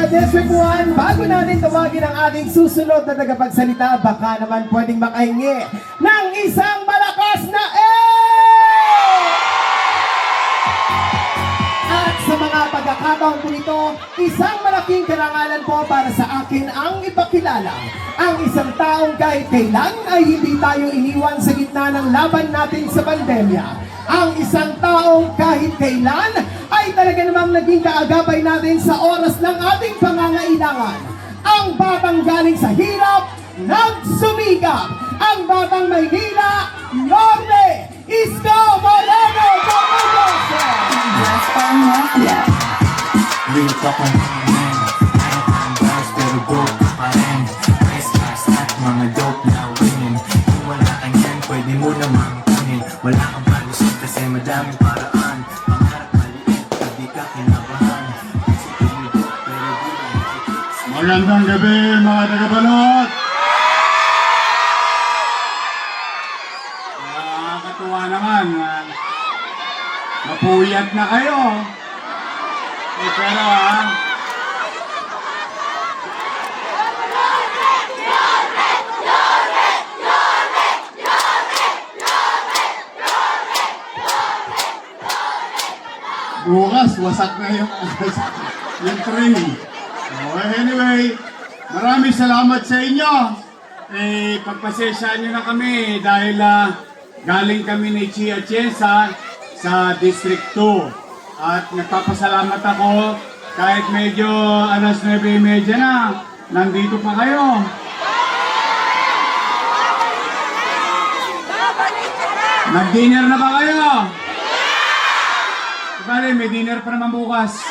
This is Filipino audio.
District 1, bago natin tawagin ang ating susunod na tagapagsalita, baka naman pwedeng makahingi ng isang malakas na At sa mga pagkakataon po ito, isang malaking karangalan po para sa akin ang ipakilala ang isang taong kahit kailan ay hindi tayo iniwan sa gitna ng laban natin sa pandemya. Ang isang taong kahit kailan ay talaga namang naging kaagapay natin sa oras ng ating pangangailangan. Ang batang galing sa hirap, nagsumikap. Ang batang Maynila, Norte, Isko Moreno Comodoso. Real talk on man. Ano pa ang bars pero dope ka pa rin. Nice cars at mga dope na winning. Kung wala ka yan, pwede mo namang kunin. Wala kang palusin kasi madaming paraan. Pangarap maliit, hindi ka kinabahan. Kasi tumido, pero di ba nakikita. Magandang gabi mga tagabalot! Nakakatuwa naman. Napuyat na kayo. Pero bukas, wasak na yung tray. Anyway, maraming salamat sa inyo. Pagpasensyahan nyo na kami dahil galing kami ni Chia Chiesa sa District 2. At nagpapasalamat ako kahit medyo alas 9:30 na, nandito pa kayo. Nag-dinner na ba kayo? Bale, may dinner pa naman bukas.